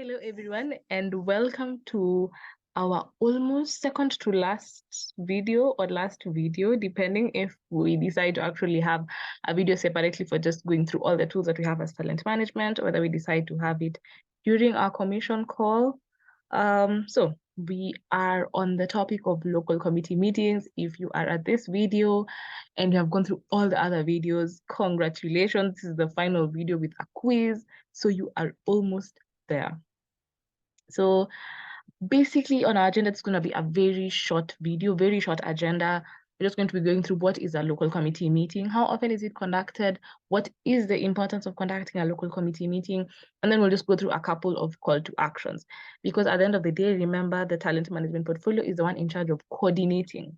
Hello, everyone, and welcome to our almost second to last video or last video, depending if we decide to actually have a video separately for just going through all the tools that we have as talent management, or whether we decide to have it during our commission call. So we are on the topic of local committee meetings. If you are at this video and you have gone through all the other videos, congratulations. This is the final video with a quiz. So you are almost there. So basically on our agenda, it's going to be a very short video, very short agenda. We're just going to be going through what is a local committee meeting, how often is it conducted, what is the importance of conducting a local committee meeting, and then we'll just go through a couple of call to actions. Because at the end of the day, remember, the talent management portfolio is the one in charge of coordinating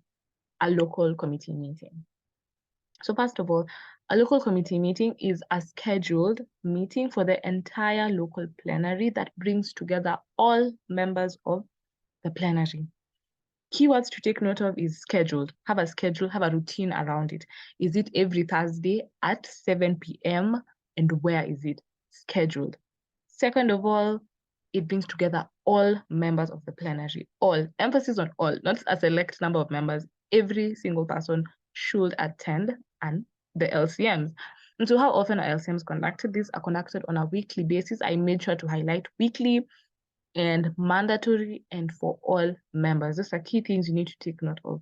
a local committee meeting. So first of all, a local committee meeting is a scheduled meeting for the entire local plenary that brings together all members of the plenary. Keywords to take note of is scheduled. Have a schedule, have a routine around it. Is it every Thursday at 7 p.m.? And where is it scheduled? Second of all, it brings together all members of the plenary. All, emphasis on all, not a select number of members. Every single person should attend, and the LCMs. And so how often are LCMs conducted? These are conducted on a weekly basis. I made sure to highlight weekly and mandatory and for all members. Those are key things you need to take note of.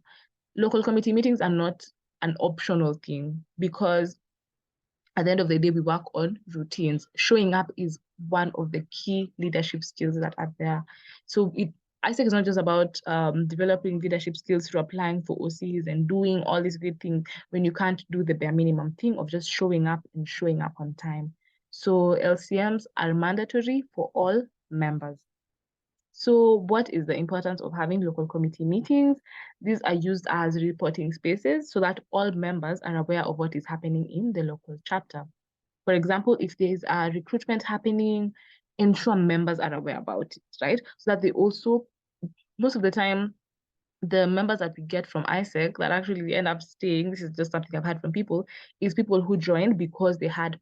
Local committee meetings are not an optional thing, because at the end of the day, we work on routines. Showing up is one of the key leadership skills that are there. So ISEC is not just about developing leadership skills through applying for OCs and doing all these great things when you can't do the bare minimum thing of just showing up and showing up on time. So LCMs are mandatory for all members. So what is the importance of having local committee meetings? These are used as reporting spaces so that all members are aware of what is happening in the local chapter. For example, if there is a recruitment happening, ensure members are aware about it, right? So that they also, most of the time, the members that we get from ISEC that actually end up staying, this is just something I've heard from people, is people who joined because they had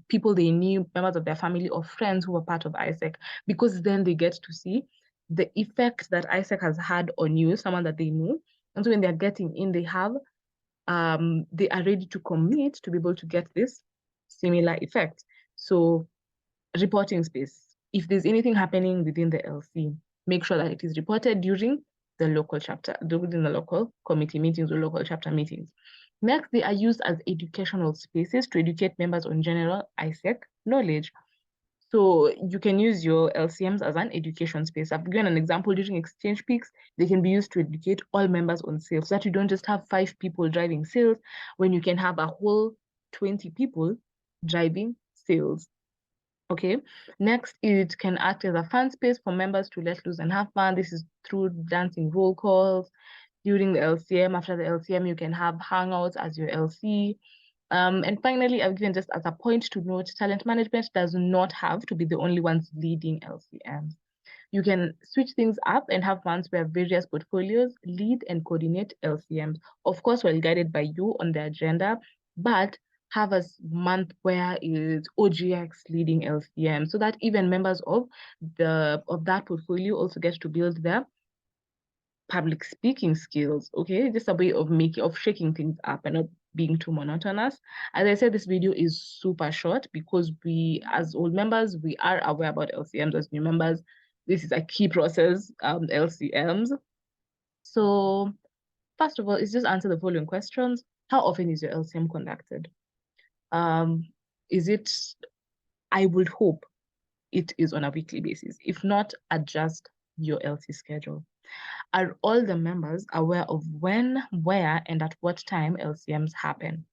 people they knew, members of their family or friends who were part of ISEC, because then they get to see the effect that ISEC has had on you, someone that they knew. And so when they're getting in, they are ready to commit to be able to get this similar effect. So reporting space. If there's anything happening within the LC, make sure that it is reported during the local chapter, during the local committee meetings or local chapter meetings. Next, they are used as educational spaces to educate members on general ISEC knowledge. So you can use your LCMs as an education space. I've given an example during exchange peaks. They can be used to educate all members on sales, so that you don't just have 5 people driving sales when you can have a whole 20 people driving sales. Okay, next, it can act as a fun space for members to let loose and have fun. This is through dancing roll calls. During the LCM, after the LCM, you can have hangouts as your LC. And finally, I've given just as a point to note, talent management does not have to be the only ones leading LCMs. You can switch things up and have months where various portfolios lead and coordinate LCMs. Of course, well guided by you on the agenda, but have a month where it's OGX leading LCM, so that even members of that portfolio also get to build their public speaking skills. Okay, just a way of shaking things up and not being too monotonous. As I said, this video is super short because we, as old members, we are aware about LCMs. As new members, this is a key process, LCMs. So first of all, it's just answer the following questions. How often is your LCM conducted? Is it, I would hope it is on a weekly basis. If not, adjust your LC schedule. Are all the members aware of when, where, and at what time LCMs happen?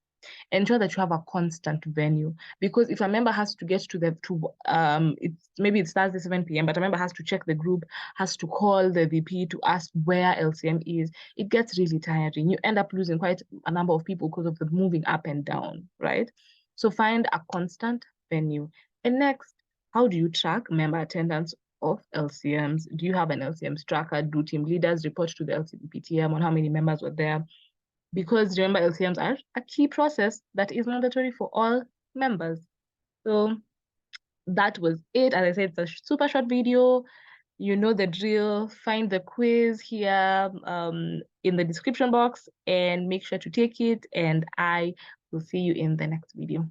Ensure that you have a constant venue, because if a member has to get to maybe it starts at 7 p.m., but a member has to check the group, has to call the VP to ask where LCM is, it gets really tiring. You end up losing quite a number of people because of the moving up and down, right? So find a constant venue. And next, how do you track member attendance of LCMs? Do you have an LCMs tracker? Do team leaders report to the LCPTM on how many members were there? Because remember, LCMs are a key process that is mandatory for all members. So that was it. As I said, it's a super short video. You know the drill. Find the quiz here in the description box and make sure to take it. And I will see you in the next video.